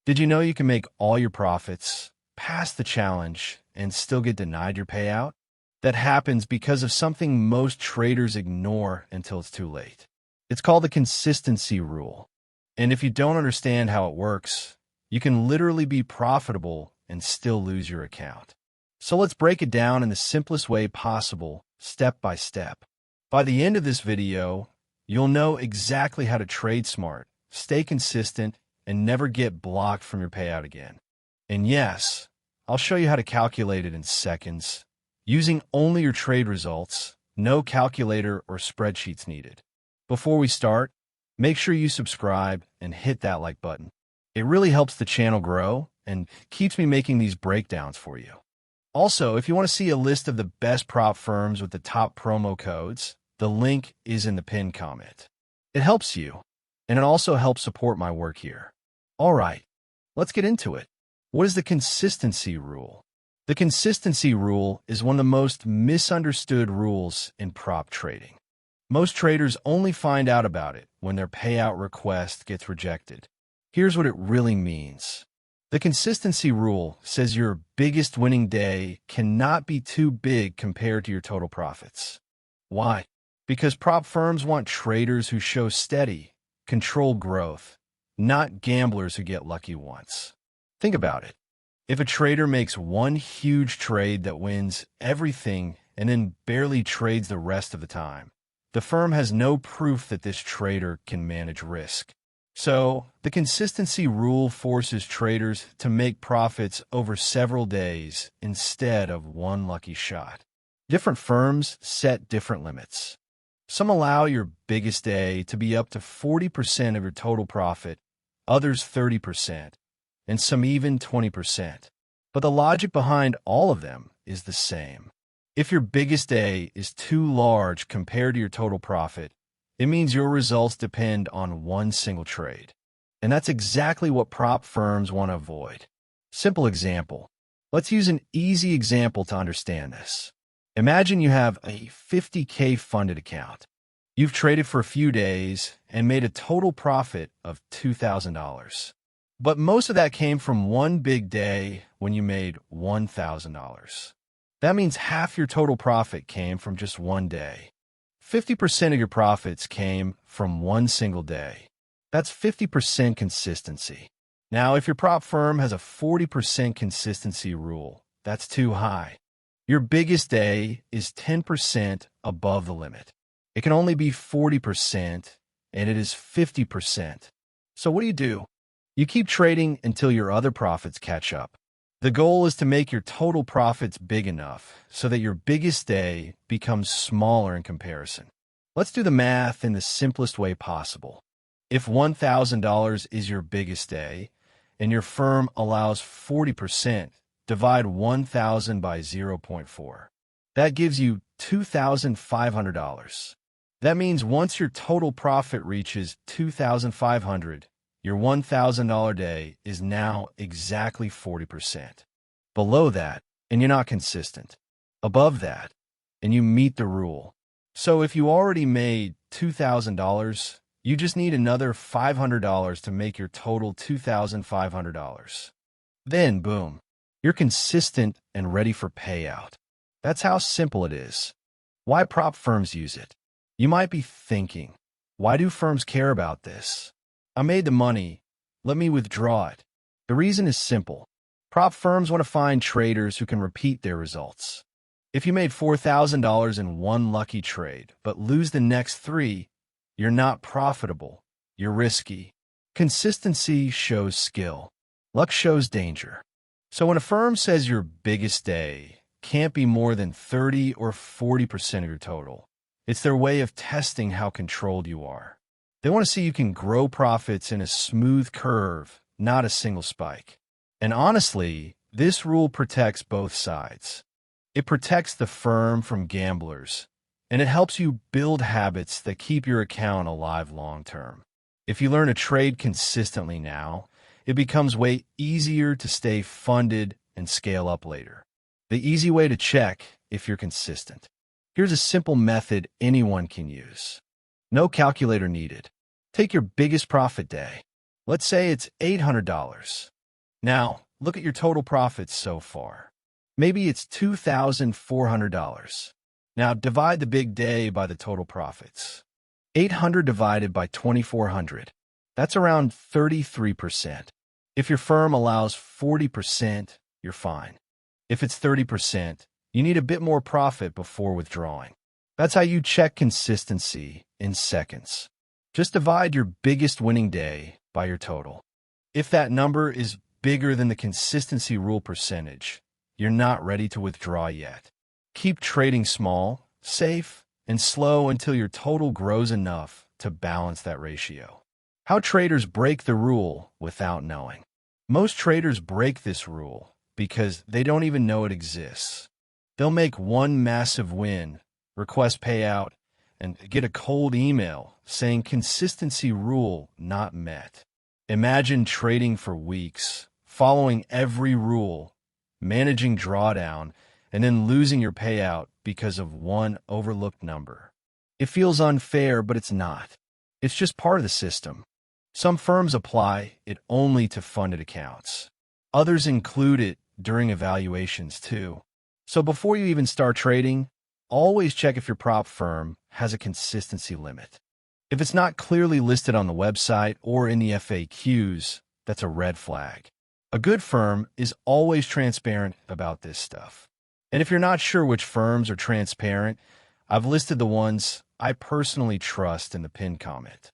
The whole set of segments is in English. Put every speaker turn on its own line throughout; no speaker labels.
Did you know you can make all your profits, pass the challenge, and still get denied your payout? That happens because of something most traders ignore until it's too late. It's called the consistency rule. And if you don't understand how it works, you can literally be profitable and still lose your account. So let's break it down in the simplest way possible, step by step. By the end of this video, you'll know exactly how to trade smart, stay consistent, and never get blocked from your payout again. And yes, I'll show you how to calculate it in seconds, using only your trade results, no calculator or spreadsheets needed. Before we start, make sure you subscribe and hit that like button. It really helps the channel grow and keeps me making these breakdowns for you. Also, if you want to see a list of the best prop firms with the top promo codes, the link is in the pinned comment. It helps you, and it also helps support my work here. All right, let's get into it. What is the consistency rule? The consistency rule is one of the most misunderstood rules in prop trading. Most traders only find out about it when their payout request gets rejected. Here's what it really means. The consistency rule says your biggest winning day cannot be too big compared to your total profits. Why? Because prop firms want traders who show steady, controlled growth, not gamblers who get lucky once. Think about it. If a trader makes one huge trade that wins everything and then barely trades the rest of the time, the firm has no proof that this trader can manage risk. So, the consistency rule forces traders to make profits over several days instead of one lucky shot. Different firms set different limits. Some allow your biggest day to be up to 40% of your total profit, others 30%, and some even 20%. But the logic behind all of them is the same. If your biggest day is too large compared to your total profit, it means your results depend on one single trade. And that's exactly what prop firms want to avoid. Simple example. Let's use an easy example to understand this. Imagine you have a $50K funded account. You've traded for a few days and made a total profit of $2,000. But most of that came from one big day when you made $1,000. That means half your total profit came from just one day. 50% of your profits came from one single day. That's 50% consistency. Now, if your prop firm has a 40% consistency rule, that's too high. Your biggest day is 10% above the limit. It can only be 40%, and it is 50%. So what do? You keep trading until your other profits catch up. The goal is to make your total profits big enough so that your biggest day becomes smaller in comparison. Let's do the math in the simplest way possible. If $1,000 is your biggest day, and your firm allows 40%, divide 1,000 by 0.4. That gives you $2,500. That means once your total profit reaches $2,500, your $1,000 day is now exactly 40%. Below that, and you're not consistent. Above that, and you meet the rule. So if you already made $2,000, you just need another $500 to make your total $2,500. Then, boom, you're consistent and ready for payout. That's how simple it is. Why prop firms use it? You might be thinking, why do firms care about this? I made the money. Let me withdraw it. The reason is simple. Prop firms want to find traders who can repeat their results. If you made $4,000 in one lucky trade, but lose the next three, you're not profitable. You're risky. Consistency shows skill. Luck shows danger. So when a firm says your biggest day can't be more than 30 or 40% of your total, it's their way of testing how controlled you are. They want to see you can grow profits in a smooth curve, not a single spike. And honestly, this rule protects both sides. It protects the firm from gamblers, and it helps you build habits that keep your account alive long term. If you learn to trade consistently now, it becomes way easier to stay funded and scale up later. The easy way to check if you're consistent. Here's a simple method anyone can use. No calculator needed. Take your biggest profit day. Let's say it's $800. Now, look at your total profits so far. Maybe it's $2,400. Now, divide the big day by the total profits. 800 divided by 2,400. That's around 33%. If your firm allows 40%, you're fine. If it's 30%, you need a bit more profit before withdrawing. That's how you check consistency in seconds. Just divide your biggest winning day by your total. If that number is bigger than the consistency rule percentage, you're not ready to withdraw yet. Keep trading small, safe, and slow until your total grows enough to balance that ratio. How traders break the rule without knowing. Most traders break this rule because they don't even know it exists. They'll make one massive win, request payout, and get a cold email saying consistency rule not met. Imagine trading for weeks, following every rule, managing drawdown, and then losing your payout because of one overlooked number. It feels unfair, but it's not. It's just part of the system. Some firms apply it only to funded accounts. Others include it during evaluations too. So before you even start trading, always check if your prop firm has a consistency limit. If it's not clearly listed on the website or in the FAQs, that's a red flag. A good firm is always transparent about this stuff. And if you're not sure which firms are transparent, I've listed the ones I personally trust in the pinned comment.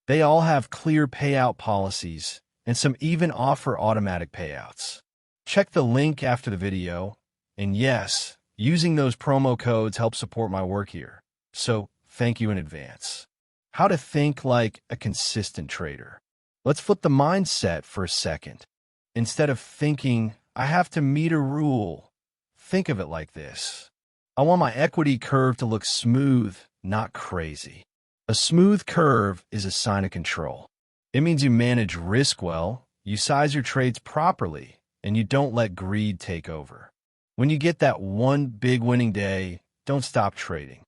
They all have clear payout policies, and some even offer automatic payouts. Check the link after the video, and yes, using those promo codes helps support my work here, so thank you in advance. How to think like a consistent trader. Let's flip the mindset for a second. Instead of thinking, I have to meet a rule, think of it like this. I want my equity curve to look smooth, not crazy. A smooth curve is a sign of control. It means you manage risk well, you size your trades properly, and you don't let greed take over. When you get that one big winning day, don't stop trading.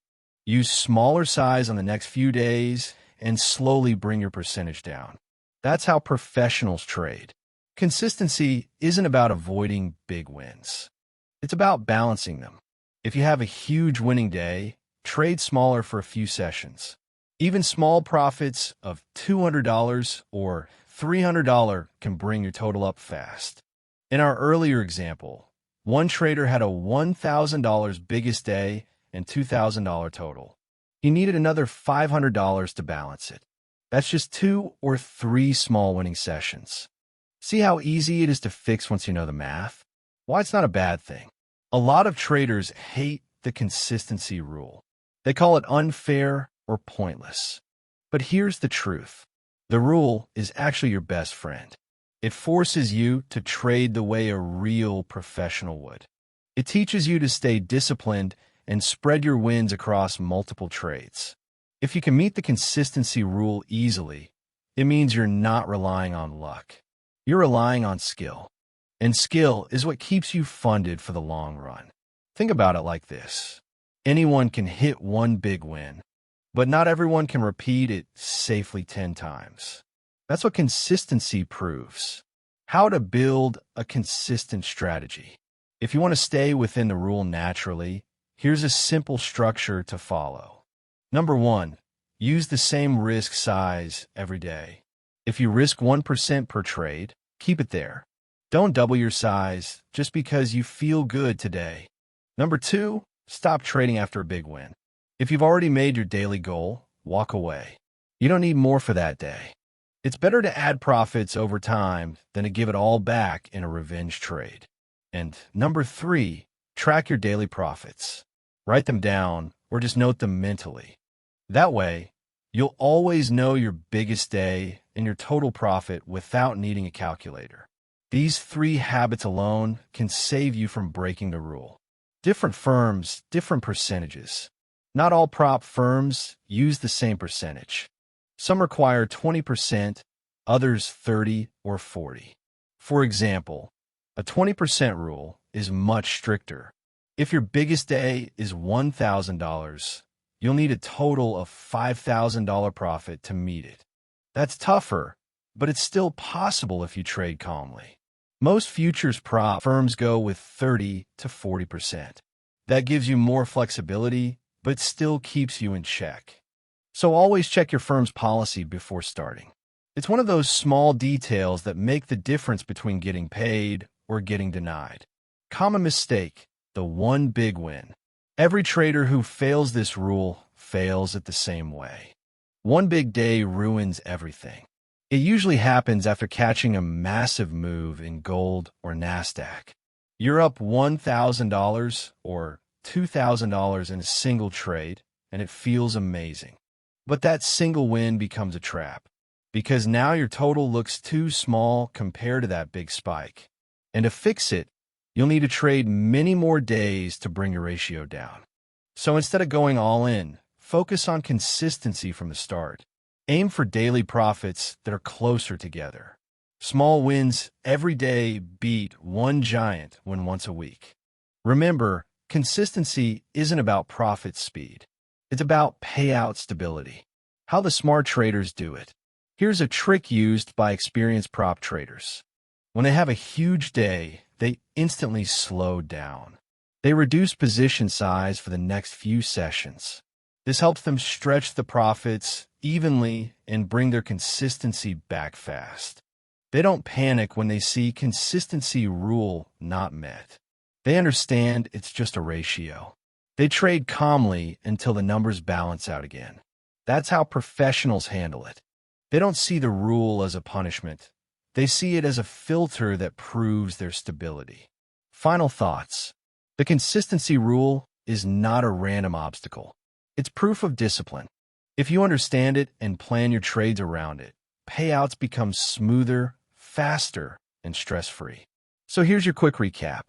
Use smaller size on the next few days and slowly bring your percentage down. That's how professionals trade. Consistency isn't about avoiding big wins. It's about balancing them. If you have a huge winning day, trade smaller for a few sessions. Even small profits of $200 or $300 can bring your total up fast. In our earlier example, one trader had a $1,000 biggest day and $2,000 total. He needed another $500 to balance it. That's just 2 or 3 small winning sessions. See how easy it is to fix once you know the math? Why it's not a bad thing. A lot of traders hate the consistency rule. They call it unfair or pointless. But here's the truth. The rule is actually your best friend. It forces you to trade the way a real professional would. It teaches you to stay disciplined and spread your wins across multiple trades. If you can meet the consistency rule easily, it means you're not relying on luck. You're relying on skill. And skill is what keeps you funded for the long run. Think about it like this. Anyone can hit one big win, but not everyone can repeat it safely 10 times. That's what consistency proves. How to build a consistent strategy. If you want to stay within the rule naturally, here's a simple structure to follow. Number 1, use the same risk size every day. If you risk 1% per trade, keep it there. Don't double your size just because you feel good today. Number 2, stop trading after a big win. If you've already made your daily goal, walk away. You don't need more for that day. It's better to add profits over time than to give it all back in a revenge trade. And number 3, track your daily profits. Write them down or just note them mentally. That way, you'll always know your biggest day and your total profit without needing a calculator. These 3 habits alone can save you from breaking the rule. Different firms, different percentages. Not all prop firms use the same percentage. Some require 20%, others 30 or 40. For example, a 20% rule is much stricter. If your biggest day is $1,000, you'll need a total of $5,000 profit to meet it. That's tougher, but it's still possible if you trade calmly. Most futures prop firms go with 30 to 40%. That gives you more flexibility, but still keeps you in check. So always check your firm's policy before starting. It's one of those small details that make the difference between getting paid or getting denied. Common mistake, the one big win. Every trader who fails this rule fails it the same way. One big day ruins everything. It usually happens after catching a massive move in gold or NASDAQ. You're up $1,000 or $2,000 in a single trade, and it feels amazing. But that single win becomes a trap, because now your total looks too small compared to that big spike. And to fix it, you'll need to trade many more days to bring your ratio down. So instead of going all in, focus on consistency from the start. Aim for daily profits that are closer together. Small wins every day beat one giant win once a week. Remember, consistency isn't about profit speed. It's about payout stability. How the smart traders do it. Here's a trick used by experienced prop traders. When they have a huge day, they instantly slow down. They reduce position size for the next few sessions. This helps them stretch the profits evenly and bring their consistency back fast. They don't panic when they see consistency rule not met. They understand it's just a ratio. They trade calmly until the numbers balance out again. That's how professionals handle it. They don't see the rule as a punishment. They see it as a filter that proves their stability. Final thoughts. The consistency rule is not a random obstacle. It's proof of discipline. If you understand it and plan your trades around it, payouts become smoother, faster, and stress-free. So here's your quick recap.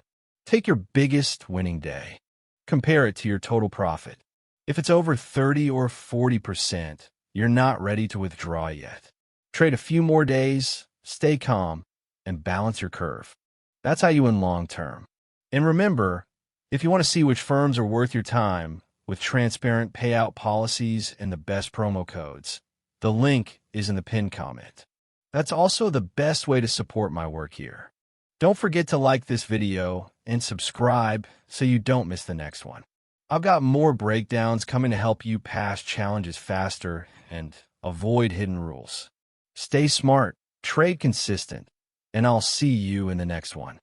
Take your biggest winning day. Compare it to your total profit. If it's over 30 or 40%, you're not ready to withdraw yet. Trade a few more days, stay calm, and balance your curve. That's how you win long term. And remember, if you want to see which firms are worth your time, with transparent payout policies and the best promo codes, the link is in the pinned comment. That's also the best way to support my work here. Don't forget to like this video and subscribe so you don't miss the next one. I've got more breakdowns coming to help you pass challenges faster and avoid hidden rules. Stay smart, trade consistent, and I'll see you in the next one.